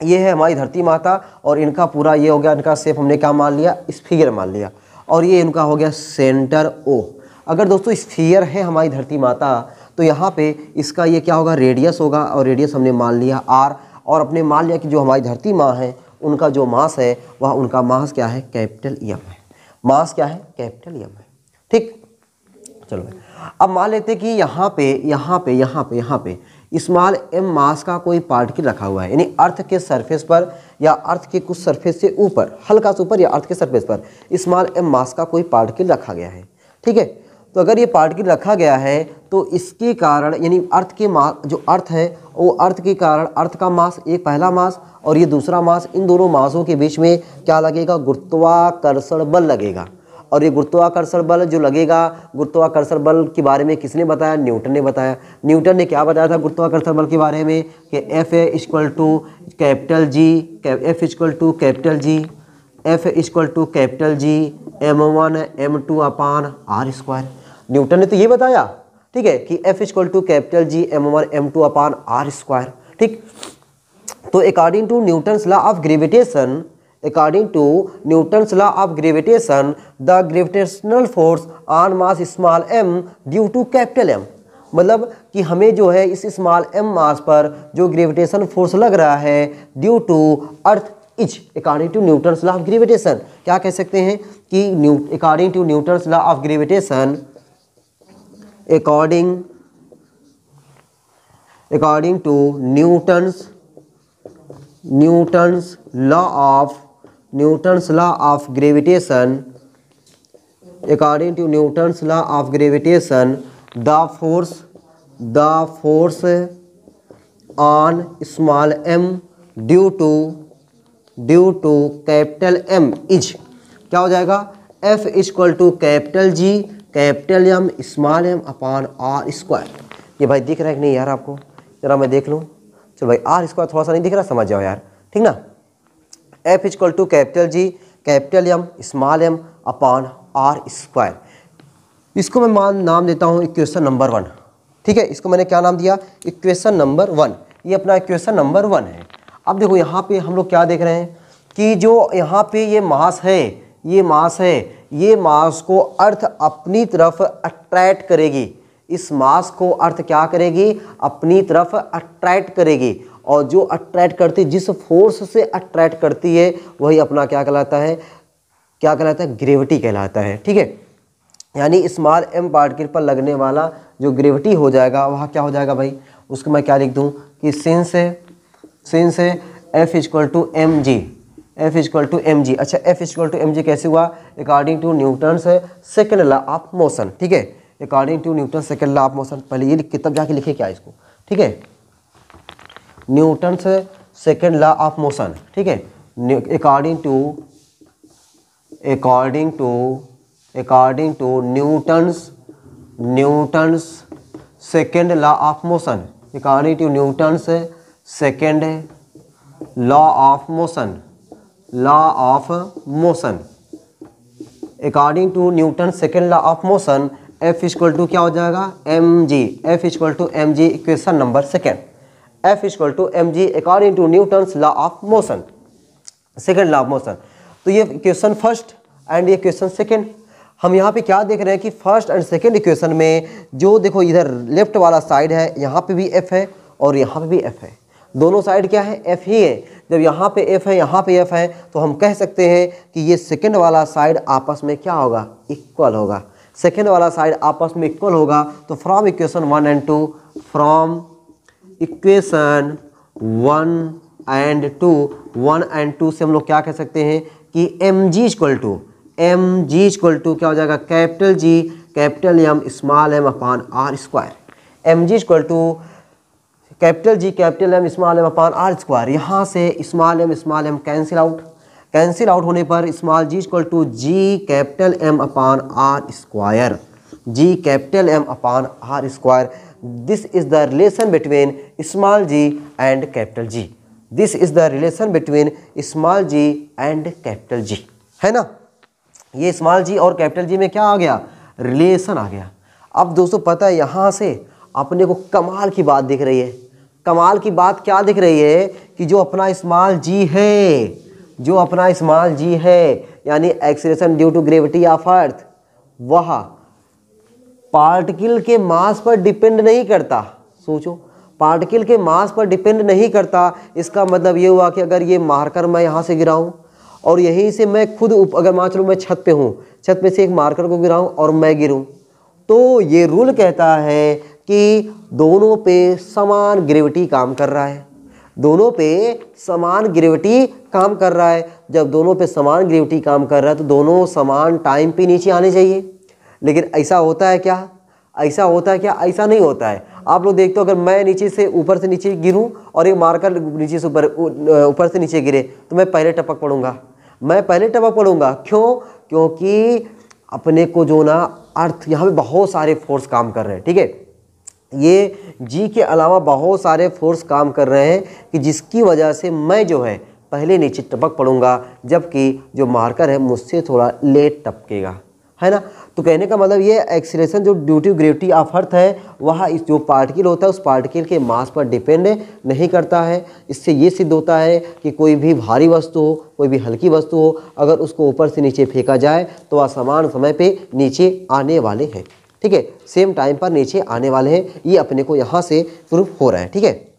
ये है हमारी धरती माता और इनका पूरा ये हो गया, इनका शेप हमने क्या मान लिया, स्फीयर मान लिया, और ये इनका हो गया सेंटर ओ। अगर दोस्तों स्फीयर है हमारी धरती माता तो यहाँ पे इसका ये क्या होगा, रेडियस होगा, और रेडियस हमने मान लिया आर, और अपने मान लिया कि जो हमारी धरती माँ है उनका जो मास है वह उनका मास क्या है, कैपिटल एम है। मास क्या है, कैपिटल एम है। ठीक, चलो अब मान लेते कि यहाँ पे स्मॉल एम मास का कोई पार्टिकल रखा हुआ है, यानी अर्थ के सरफेस पर या अर्थ के कुछ सरफेस से ऊपर, हल्का सा ऊपर या अर्थ के सरफेस पर स्मॉल एम मास का कोई पार्टिकल रखा गया है। ठीक है, तो अगर ये पार्टिकल रखा गया है तो इसके कारण यानी अर्थ के मास, जो अर्थ है वो अर्थ के कारण अर्थ का मास, एक पहला मास और ये दूसरा मास, इन दोनों मासों के बीच में क्या लगेगा, गुरुत्वाकर्षण बल लगेगा। और ये गुरुत्वाकर्षण बल जो लगेगा, गुरुत्वाकर्षण बल के बारे में किसने बताया, न्यूटन ने बताया। न्यूटन ने क्या बताया था गुरुत्वाकर्षण बल के बारे में कि F equal to capital G, F equal to capital G, F equal to capital G m1 m2 upon r square. Newton ने तो ये बताया, ठीक है, कि F equal to capital G m1 m2 upon r square. ठीक, तो according to Newton's law of gravitation, according to Newton's law of gravitation, the gravitational force on mass small m due to capital M, मतलब कि हमें जो है इस स्मॉल m मास पर जो ग्रेविटेशन फोर्स लग रहा है due to earth is, according to Newton's law of gravitation. क्या कह सकते हैं कि according to Newton's law of gravitation, according to Newton's law of gravitation, according to Newton's law of gravitation, the force on small m due to capital M is क्या हो जाएगा, F equal to capital G capital M small m upon r square. ये भाई दिख रहा है कि नहीं यार आपको, जरा मैं देख लूँ। चलो भाई आर स्क्वायर थोड़ा सा नहीं दिख रहा, समझ जाओ यार, ठीक ना। F equal to capital G capital M small m upon r square. इसको मैं नाम देता हूँ इक्वेशन नंबर 1। ठीक है, इसको मैंने क्या नाम दिया, इक्वेशन नंबर 1। ये अपना इक्वेशन नंबर 1 है। अब देखो यहाँ पे हम लोग क्या देख रहे हैं कि जो यहाँ पे ये मास है, ये मास को अर्थ अपनी तरफ अट्रैक्ट करेगी। इस मास को अर्थ क्या करेगी, अपनी तरफ अट्रैक्ट करेगी, और जो अट्रैक्ट करती, जिस फोर्स से अट्रैक्ट करती है वही अपना क्या कहलाता है, ग्रेविटी कहलाता है। ठीक है, यानी स्मॉल m पार्टिकल पर लगने वाला जो ग्रेविटी हो जाएगा वह क्या हो जाएगा भाई, उसको मैं क्या लिख दूं कि since F equal to m g, F equal to m g. अच्छा, F equal to m g कैसे हुआ, according to Newton's second law of motion. ठीक है, according to Newton second law of motion. पहले ये लिख के तब जाके लिखे क्या इसको, ठीक है, Newton's second law of motion. ठीक है, according to Newton's second law of motion, according to Newton's second law of motion, according to Newton second law of motion, F equal to क्या हो जाएगा, m g. F equal to m g, equation number 2। F equal to m g according to Newton's law of motion, second law of motion. तो ये इक्वेशन फर्स्ट एंड ये इक्वेशन सेकेंड। हम यहाँ पे क्या देख रहे हैं कि फर्स्ट एंड सेकेंड इक्वेशन में जो देखो इधर लेफ्ट वाला साइड है, यहाँ पे भी F है और यहाँ पे भी F है, दोनों साइड क्या है, F ही है। जब यहाँ पे F है, यहाँ पे F है, तो हम कह सकते हैं कि ये सेकेंड वाला साइड आपस में क्या होगा, इक्वल होगा। सेकेंड वाला साइड आपस में इक्वल होगा, तो from equation 1 and 2, from equation 1 and 2 से हम लोग क्या कह सकते हैं कि एम जी इक्वल टू क्या हो जाएगा, capital G capital M small m upon r square. M g equal to capital G capital M small m upon r square. यहाँ से स्मॉल m कैंसिल आउट होने पर small g equal to G capital m upon r square, G capital M upon r square. This is the relation between small g and capital G, this is the relation between small g and capital जी, है ना। ये स्मॉल जी और कैपिटल जी में क्या आ गया, रिलेशन आ गया। अब दोस्तों पता है यहाँ से अपने को कमाल की बात दिख रही है। कमाल की बात क्या दिख रही है कि कि जो अपना स्मॉल जी है, जो अपना स्मॉल जी है यानी acceleration due to gravity of earth, वह पार्टिकल के मास पर डिपेंड नहीं करता। सोचो, पार्टिकल के मास पर डिपेंड नहीं करता। इसका मतलब ये हुआ कि अगर ये मार्कर मैं यहाँ से गिराऊं और यहीं से मैं खुद अगर मान चलो मैं छत पे हूँ, छत पे से एक मार्कर को गिराऊं और मैं गिरूं, तो ये रूल कहता है कि दोनों पे समान ग्रेविटी काम कर रहा है, दोनों पे समान ग्रेविटी काम कर रहा है। जब दोनों पे समान ग्रेविटी काम कर रहा है तो दोनों समान टाइम पे नीचे आने चाहिए। लेकिन ऐसा होता है क्या? ऐसा होता है क्या? ऐसा नहीं होता है। आप लोग देखते हो, अगर मैं नीचे से ऊपर से नीचे गिरूं और एक मार्कर नीचे से ऊपर से नीचे गिरे तो मैं पहले टपक पड़ूंगा, मैं पहले टपक पड़ूंगा। क्यों? क्योंकि अपने को जो ना अर्थ यहाँ पे बहुत सारे फोर्स काम कर रहे हैं, ठीक है। ये जी के अलावा बहुत सारे फोर्स काम कर रहे हैं कि जिसकी वजह से मैं जो है पहले नीचे टपक पड़ूंगा, जबकि जो मार्कर है मुझसे थोड़ा लेट टपकेगा, है ना। तो कहने का मतलब ये एक्सीलरेशन जो due to gravity of earth है वह इस जो पार्टिकल होता है उस पार्टिकल के मास पर डिपेंड नहीं करता है। इससे ये सिद्ध होता है कि कोई भी भारी वस्तु हो, कोई भी हल्की वस्तु हो, अगर उसको ऊपर से नीचे फेंका जाए तो वह समान समय पे नीचे आने वाले हैं, ठीक है, सेम टाइम पर नीचे आने वाले हैं। ये अपने को यहाँ से प्रूफ हो रहा है, ठीक है।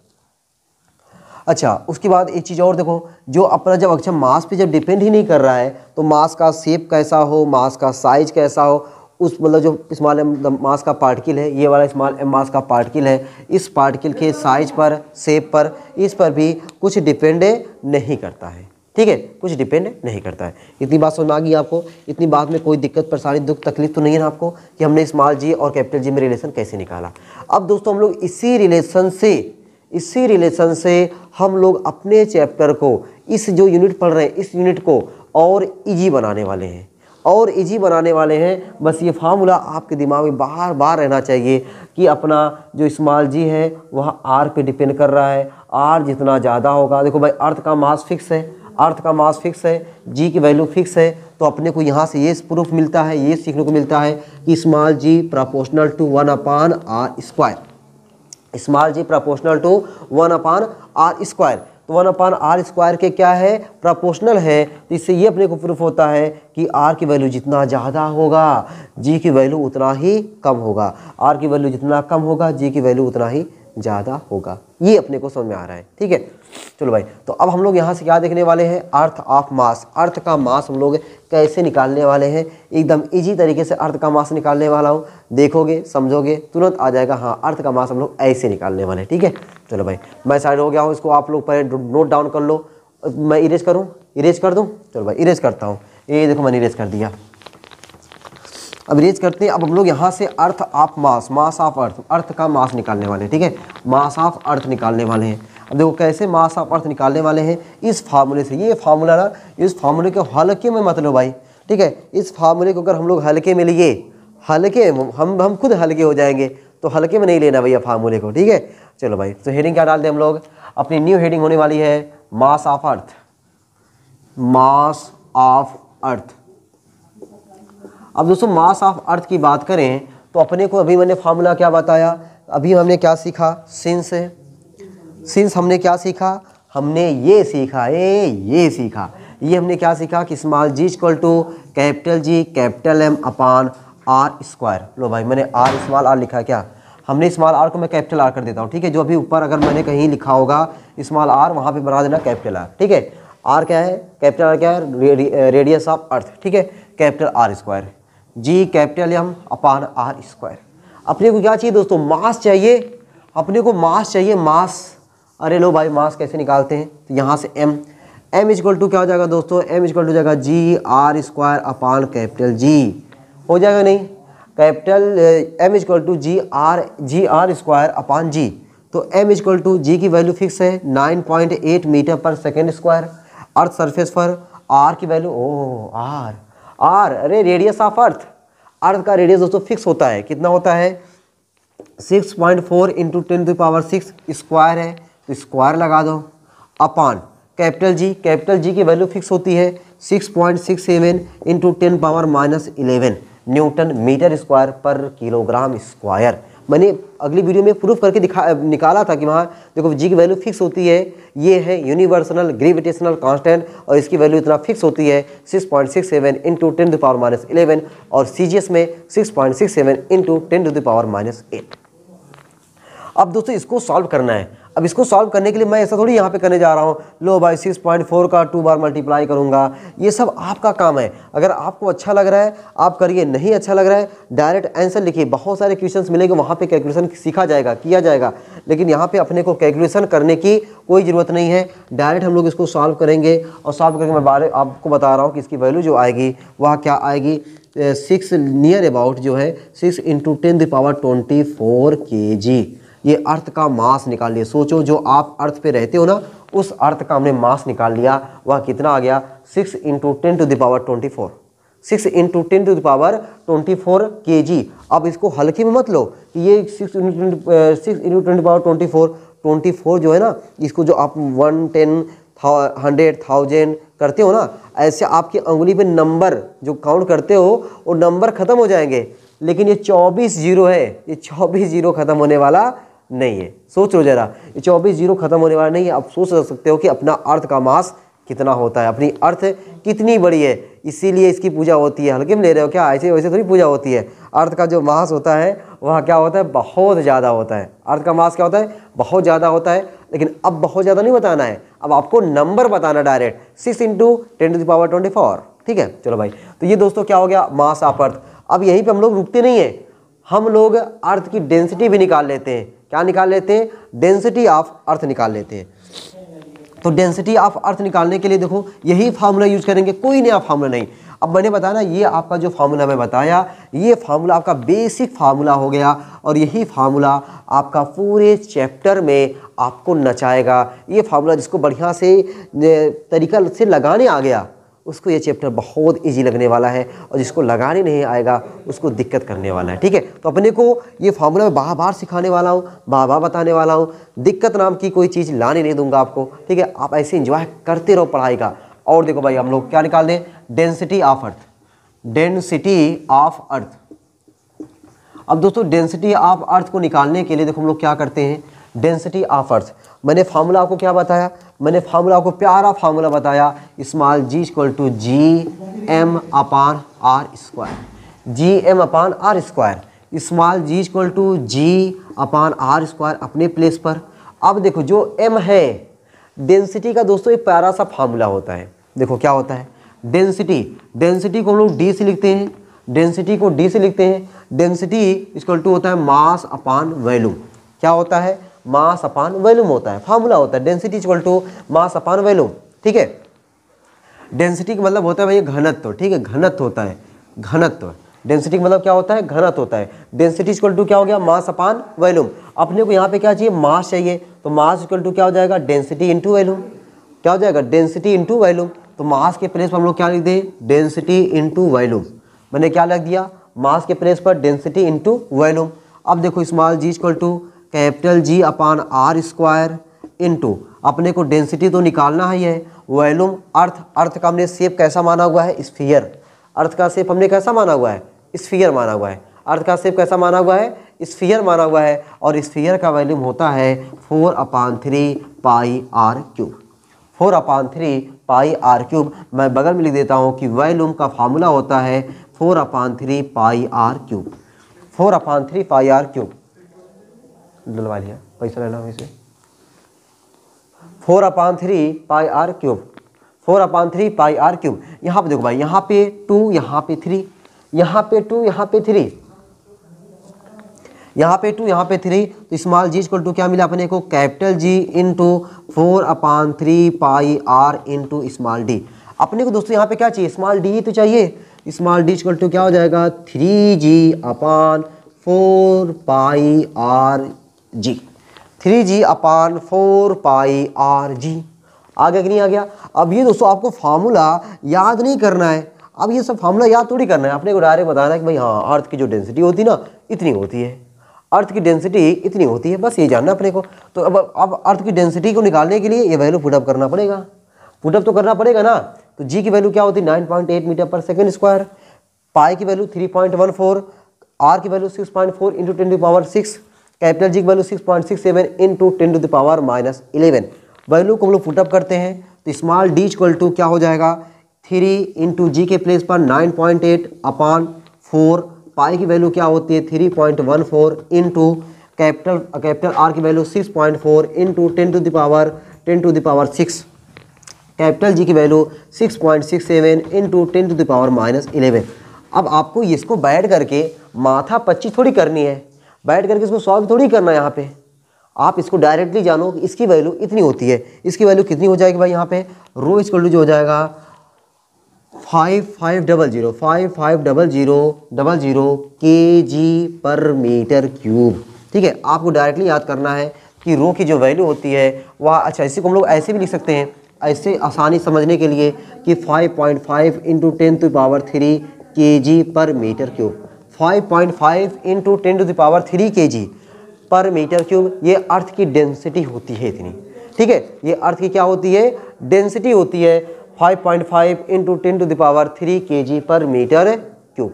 अच्छा, उसके बाद एक चीज़ और देखो, जो अपना जब अच्छा मास पे जब डिपेंड ही नहीं कर रहा है तो मास का शेप कैसा हो, मास का साइज कैसा हो, उस मतलब जो स्मॉल एम मास का पार्टिकल है, ये वाला स्मॉल एम मास का पार्टिकल है, इस पार्टिकल के साइज पर, शेप पर, इस पर भी कुछ डिपेंड नहीं करता है, ठीक है, कुछ डिपेंड नहीं करता है। इतनी बात समझ में आ गई आपको? इतनी बात में कोई दिक्कत परेशानी दुख तकलीफ तो नहीं है ना आपको कि हमने स्मॉल जी और कैपिटल जी में रिलेशन कैसे निकाला। अब दोस्तों हम लोग इसी रिलेशन से हम लोग अपने चैप्टर को, इस जो यूनिट पढ़ रहे हैं इस यूनिट को और इजी बनाने वाले हैं, और इजी बनाने वाले हैं। बस ये फार्मूला आपके दिमाग में बार बार रहना चाहिए कि अपना जो स्मॉल जी है वह आर पे डिपेंड कर रहा है। आर जितना ज़्यादा होगा, देखो भाई अर्थ का मास फिक्स है, अर्थ का मास फिक्स है, जी की वैल्यू फिक्स है, तो अपने को यहाँ से ये प्रूफ मिलता है, ये सीखने को मिलता है कि small g proportional to 1/r²। Small g proportional to 1/r²। तो 1/r² के क्या है? प्रोपोर्शनल है। तो इससे ये अपने को प्रूफ होता है कि r की वैल्यू जितना ज़्यादा होगा g की वैल्यू उतना ही कम होगा, r की वैल्यू जितना कम होगा g की वैल्यू उतना ही ज़्यादा होगा। ये अपने को समझ में आ रहा है, ठीक है। चलो भाई, तो अब हम लोग यहाँ से क्या देखने वाले हैं? Earth of mass. अर्थ का मास हम लोग कैसे निकालने वाले हैं? एकदम इजी तरीके से अर्थ का मास निकालने वाला हूँ। देखोगे, समझोगे, तुरंत आ जाएगा हाँ अर्थ का मास हम लोग ऐसे निकालने वाले हैं, ठीक है। चलो भाई, मैं साइड हो गया हूँ, इसको आप लोग पहले नोट डाउन कर लो। मैं इरेज करूँ? इरेज कर दूँ? चलो भाई इरेज करता हूँ। ये देखो मैंने इरेज कर दिया। अब इरेज करते हैं। अब हम लोग यहाँ से earth of mass, mass of earth, अर्थ का मास निकालने वाले हैं, ठीक है, मास ऑफ अर्थ निकालने वाले हैं। अब देखो कैसे मास ऑफ अर्थ निकालने वाले हैं, इस फार्मूले से। ये फार्मूला ना, इस फार्मूले को हल्के में मत लो भाई, ठीक है। इस फार्मूले को अगर हम लोग हल्के में लिए, हल्के हम खुद हल्के हो जाएंगे, तो हल्के में नहीं लेना भैया फार्मूले को, ठीक है। चलो भाई, तो हेडिंग क्या डालते हैं हम लोग? अपनी न्यू हेडिंग होने वाली है mass of earth, mass of earth. अब दोस्तों मास ऑफ अर्थ की बात करें तो अपने को अभी मैंने फार्मूला क्या बताया? अभी हमने क्या सीखा? सिंस हमने क्या सीखा? हमने ये सीखा, ये सीखा। ये हमने क्या सीखा कि small g equal to capital G capital M upon r²। लो भाई, मैंने आर स्मॉल आर लिखा है क्या? हमने स्मॉल आर को मैं कैपिटल आर कर देता हूँ, ठीक है। जो अभी ऊपर अगर मैंने कहीं लिखा होगा स्मॉल आर, वहाँ पे बना देना कैपिटल आर, ठीक है। आर क्या है? कैपिटल आर क्या है? रेडियस ऑफ अर्थ, ठीक है, कैपिटल r²। जी कैपिटल एम अपान r²। अपने को क्या चाहिए दोस्तों? मास चाहिए। अपने को मास चाहिए, मास। अरे लो भाई, मास कैसे निकालते हैं? तो यहाँ से m इक्वल टू क्या हो जाएगा दोस्तों? m इक्वल टू हो जाएगा g r² अपान कैपिटल जी, हो जाएगा नहीं? Capital m equal to g r² upon g. तो m इक्वल टू जी की वैल्यू फिक्स है 9.8 मीटर पर सेकेंड स्क्वायर। अर्थ सरफेस पर r की वैल्यू r, अरे रेडियस ऑफ अर्थ, अर्थ का रेडियस दोस्तों फिक्स होता है। कितना होता है? 6.4 इंटू 10⁻6 स्क्वायर है, तो स्क्वायर लगा दो, अपान कैपिटल जी की वैल्यू फिक्स होती है 6.67 इंटू 10⁻11 न्यूटन मीटर स्क्वायर पर किलोग्राम स्क्वायर। मैंने अगली वीडियो में प्रूफ करके निकाला था कि वहाँ देखो जी की वैल्यू फिक्स होती है, ये है यूनिवर्सल ग्रेविटेशनल कांस्टेंट और इसकी वैल्यू इतना फिक्स होती है 6.67 इंटू 10⁻11 और CGS में 6.67 इंटू 10⁻8। अब दोस्तों इसको सॉल्व करना है। अब इसको सॉल्व करने के लिए मैं ऐसा थोड़ी यहाँ पे करने जा रहा हूँ, लो भाई 6.4 का 2 बार मल्टीप्लाई करूँगा, ये सब आपका काम है। अगर आपको अच्छा लग रहा है आप करिए, नहीं अच्छा लग रहा है डायरेक्ट आंसर लिखिए। बहुत सारे क्वेश्चंस मिलेंगे वहाँ पे कैलकुलेशन सीखा जाएगा, किया जाएगा, लेकिन यहाँ पे अपने को कैलकुलेशन करने की कोई ज़रूरत नहीं है। डायरेक्ट हम लोग इसको सॉल्व करेंगे और सॉल्व करके मैं आपको बता रहा हूँ कि इसकी वैल्यू जो आएगी वह क्या आएगी, 6 नियर अबाउट जो है 6 इंटू 10⁻24 kg। ये अर्थ का मास निकाल लिया। सोचो जो आप अर्थ पे रहते हो ना, उस अर्थ का हमने मास निकाल लिया, वह कितना आ गया 6 इंटू 10⁻24, 6 इंटू 10⁻24 kg। अब इसको हल्के में मत लो कि ये 6 इंटू 10⁻24 जो है ना, इसको जो आप 1, 10, 100, 1000 करते हो ना, ऐसे आपकी उंगली पे नंबर जो काउंट करते हो वो नंबर खत्म हो जाएंगे, लेकिन ये 24 जीरो है, ये 24 जीरो खत्म होने वाला नहीं है। सोच लो जरा, ये 24 जीरो खत्म होने वाला नहीं है। आप सोच सकते हो कि अपना अर्थ का मास कितना होता है, अपनी अर्थ कितनी बड़ी है, इसीलिए इसकी पूजा होती है। हल्के में ले रहे हो क्या, ऐसे वैसे थोड़ी पूजा होती है। अर्थ का जो मास होता है वह क्या होता है, बहुत ज़्यादा होता है। अर्थ का मास क्या होता है, बहुत ज़्यादा होता है। लेकिन अब बहुत ज़्यादा नहीं बताना है, अब आपको नंबर बताना डायरेक्ट 6 इंटू 10⁻24। ठीक है, चलो भाई। तो ये दोस्तों क्या हो गया, मास ऑफ अर्थ। अब यहीं पे हम लोग रुकते नहीं हैं, हम लोग अर्थ की डेंसिटी भी निकाल लेते हैं। क्या निकाल लेते हैं, डेंसिटी ऑफ अर्थ निकाल लेते हैं। तो डेंसिटी ऑफ अर्थ निकालने के लिए देखो यही फार्मूला यूज करेंगे, कोई नया फार्मूला नहीं। अब मैंने बताया ना, ये आपका जो फार्मूला मैं बताया, ये फार्मूला आपका बेसिक फार्मूला हो गया और यही फार्मूला आपका पूरे चैप्टर में आपको नचाएगा। ये फार्मूला जिसको बढ़िया से तरीका से लगाने आ गया उसको ये चैप्टर बहुत इजी लगने वाला है, और जिसको लगाने नहीं आएगा उसको दिक्कत करने वाला है। ठीक है, तो अपने को ये फार्मूला मैं बार बार सिखाने वाला हूँ, बार बार बताने वाला हूँ। दिक्कत नाम की कोई चीज़ लाने नहीं दूंगा आपको। ठीक है, आप ऐसे एंजॉय करते रहो पढ़ाई का। और देखो भाई, हम लोग क्या निकाल दें, density of earth, density of earth. अब दोस्तों डेंसिटी ऑफ अर्थ को निकालने के लिए देखो हम लोग क्या करते हैं, डेंसिटी ऑफ अर्थ। मैंने फार्मूला आपको क्या बताया, मैंने फार्मूला आपको प्यारा फार्मूला बताया, small g equal to GM upon R square, GM upon R square. Small g equal to G upon R square अपने प्लेस पर। अब देखो जो M है डेंसिटी का दोस्तों एक प्यारा सा फार्मूला होता है। देखो क्या होता है, डेंसिटी को हम लोग D से लिखते हैं, डेंसिटी को D से लिखते हैं। डेंसिटी इक्वल टू होता है मास अपान वॉल्यूम। क्या होता है, मास अपान वॉल्यूम होता है, फार्मूला होता है density equal to mass upon volume. ठीक है, डेंसिटी का मतलब होता है भाई घनत्व। ठीक है, घनत्व होता है, घनत्व। डेंसिटी का मतलब क्या होता है, घनत्व होता है। डेंसिटी इक्वल टू क्या हो गया, मास अपान वॉल्यूम। अपने को यहाँ पे क्या चाहिए, मास चाहिए, तो मास इक्वल टू क्या हो जाएगा, डेंसिटी इंटू वॉल्यूम। क्या हो जाएगा, डेंसिटी इंटू वॉल्यूम। तो मास के प्लेस पर हम लोग क्या लिख दें, डेंसिटी इंटू वॉल्यूम। मैंने क्या लिख दिया, मास के प्लेस पर डेंसिटी इंटू वॉल्यूम। अब देखो small g equal to capital G upon R square into, अपने को डेंसिटी तो निकालना ही है, वॉल्यूम अर्थ। अर्थ का हमने शेप कैसा माना हुआ है, स्फीयर। अर्थ का शेप हमने कैसा माना हुआ है, स्फीयर माना हुआ है। अर्थ का शेप कैसा माना हुआ है, स्फीयर माना हुआ है। और स्फीयर का वॉल्यूम होता है 4/3 पाई r क्यूब, 4/3 पाई r क्यूब। मैं बगल में लिख देता हूँ कि वॉल्यूम का फार्मूला होता है 4/3 पाई r क्यूब, 4/3 पाई r क्यूब। डलवा लिया, पैसा लेना वैसे। 4/3 पाई r क्यूब, 4/3 पाई r क्यूब। यहाँ पे देखो भाई, यहाँ पे 2, यहाँ पे 3, यहाँ पे 2, यहाँ पे 3, यहाँ पे 2, यहाँ पे 3। तो स्मॉल g इक्वल टू क्या मिला अपने को, कैपिटल G इंटू 4/3 पाई r इंटू स्मॉल d। अपने को दोस्तों यहाँ पे क्या चाहिए, स्मॉल d ही तो चाहिए। स्मॉल d इक्वल टू क्या हो जाएगा, 3g अपान 4 पाई r g, 3g अपान 4 पाई r g। आ गया कि नहीं आ गया। अब ये दोस्तों आपको फार्मूला याद नहीं करना है। अब ये सब फार्मूला याद थोड़ी करना है, अपने को डायरेक्ट बताना है कि भाई हाँ, अर्थ की जो डेंसिटी होती है ना इतनी होती है, अर्थ की डेंसिटी इतनी होती है, बस ये जानना अपने को। तो अब अर्थ की डेंसिटी को निकालने के लिए ये वैल्यू पुटअप करना पड़ेगा, पुटअप तो करना पड़ेगा ना। तो जी की वैल्यू क्या होती है, 9.8 मीटर पर सेकेंड स्क्वायर। पाई की वैल्यू 3.14, आर की value 6.4 into 10 to power 6, capital G की value 6.67 into 10 to the power -11। Value को हम लोग पुटअप करते हैं तो स्मॉल डी इक्वल टू क्या हो जाएगा 3 इंटू जी के प्लेस पर 9.8 अपॉन 4, पाई की वैल्यू क्या होती है 3.14 इंटू कैपिटल आर की value 6.4 into 10 to the power 6, capital G की value 6.67 into 10 to the power -11। अब आपको इसको बैठ करके माथा पच्ची थोड़ी करनी है, बैठ करके इसको सॉल्व थोड़ी करना है यहाँ पे। आप इसको डायरेक्टली जानो कि इसकी वैल्यू इतनी होती है, इसकी वैल्यू कितनी हो जाएगी भाई यहाँ पे रो इक्वल टू जो हो जाएगा 5500 केजी पर मीटर क्यूब। ठीक है, आपको डायरेक्टली याद करना है कि रो की जो वैल्यू होती है वह, अच्छा इसी को हम लोग ऐसे भी लिख सकते हैं, ऐसे आसानी समझने के लिए कि 5.5 into 10 to power 3 kg per metre cube. 5.5 into 10 to the power 3 kg per metre cube, ये अर्थ की डेंसिटी होती है इतनी। ठीक है, ये अर्थ की क्या होती है डेंसिटी होती है 5.5 into 10 to the power 3 kg per metre cube.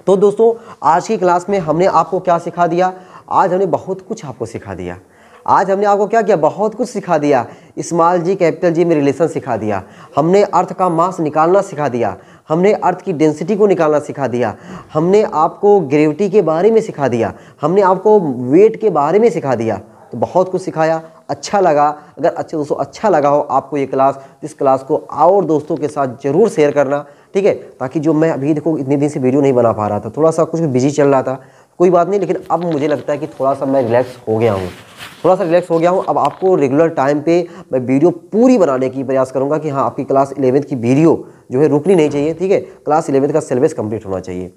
तो दोस्तों आज की क्लास में हमने आपको क्या सिखा दिया, आज हमने बहुत कुछ आपको सिखा दिया। आज हमने आपको क्या किया, बहुत कुछ सिखा दिया। स्मॉल जी कैपिटल जी में रिलेशन सिखा दिया, हमने अर्थ का मास निकालना सिखा दिया, हमने अर्थ की डेंसिटी को निकालना सिखा दिया, हमने आपको ग्रेविटी के बारे में सिखा दिया, हमने आपको वेट के बारे में सिखा दिया। तो बहुत कुछ सिखाया, अच्छा लगा। अगर अच्छे दोस्तों अच्छा लगा हो आपको ये क्लास, इस क्लास को और दोस्तों के साथ ज़रूर शेयर करना। ठीक है, ताकि जो मैं अभी देखो इतने दिन से वीडियो नहीं बना पा रहा था, थोड़ा सा कुछ बिजी चल रहा था, कोई बात नहीं, लेकिन अब मुझे लगता है कि थोड़ा सा मैं रिलैक्स हो गया हूँ, थोड़ा सा रिलैक्स हो गया हूँ। अब आपको रेगुलर टाइम पे मैं वीडियो पूरी बनाने की प्रयास करूँगा कि हाँ आपकी क्लास 11th की वीडियो जो है रुकनी नहीं चाहिए। ठीक है, क्लास 11th का सिलेबस कंप्लीट होना चाहिए,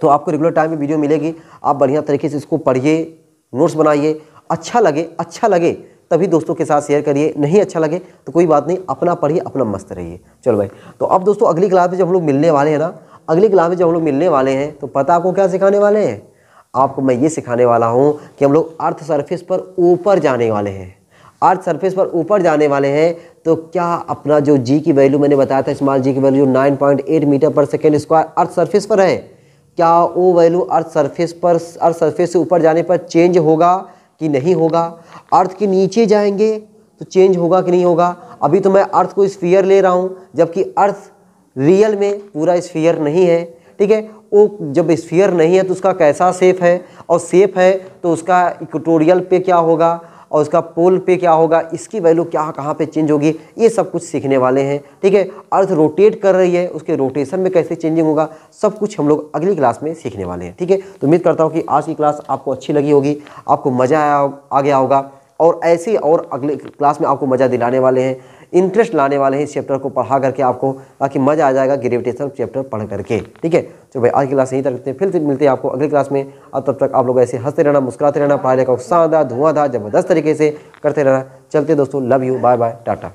तो आपको रेगुलर टाइम पे वीडियो मिलेगी। आप बढ़िया तरीके से इसको पढ़िए, नोट्स बनाइए, अच्छा लगे तभी दोस्तों के साथ शेयर करिए, नहीं अच्छा लगे तो कोई बात नहीं, अपना पढ़िए, अपना मस्त रहिए। चलो भाई, तो अब दोस्तों अगली क्लास में जब हम लोग मिलने वाले हैं ना, अगली क्लास में जब हम लोग मिलने वाले हैं तो पता आपको क्या सिखाने वाले हैं, आपको मैं ये सिखाने वाला हूँ कि हम लोग अर्थ सरफेस पर ऊपर जाने वाले हैं। अर्थ सरफेस पर ऊपर जाने वाले हैं तो क्या अपना जो जी की वैल्यू मैंने बताया था, स्मॉल जी की वैल्यू 9.8 मीटर पर सेकेंड स्क्वायर अर्थ सरफेस पर है, क्या वो वैल्यू अर्थ सरफेस से ऊपर जाने पर चेंज होगा कि नहीं होगा? अर्थ के नीचे जाएंगे तो चेंज होगा कि नहीं होगा? अभी तो मैं अर्थ को स्फीयर ले रहा हूँ, जबकि अर्थ रियल में पूरा स्फीयर नहीं है। ठीक है, वो जब स्फीयर नहीं है तो उसका कैसा शेप है, और शेप है तो उसका इक्वेटोरियल पे क्या होगा और उसका पोल पे क्या होगा, इसकी वैल्यू क्या कहाँ पे चेंज होगी, ये सब कुछ सीखने वाले हैं। ठीक है, अर्थ रोटेट कर रही है, उसके रोटेशन में कैसे चेंजिंग होगा, सब कुछ हम लोग अगली क्लास में सीखने वाले हैं। ठीक है, तो उम्मीद करता हूँ कि आज की क्लास आपको अच्छी लगी होगी, आपको मज़ा आ गया होगा, और ऐसे और अगले क्लास में आपको मज़ा दिलाने वाले हैं, इंटरेस्ट लाने वाले हैं इस चैप्टर को पढ़ा करके आपको, ताकि मज़ा आ जाएगा ग्रेविटेशन चैप्टर पढ़ करके। ठीक है, तो भाई आज की क्लास यहीं तक रखते हैं, फिर से मिलते हैं आपको अगली क्लास में। अब तब तक आप लोग ऐसे हंसते रहना, मुस्कुराते रहना, पढ़ाई लिखाई को शानदार धुआंधार ज़बरदस्त तरीके से करते रहना। चलते दोस्तों, love you, bye bye, Tata.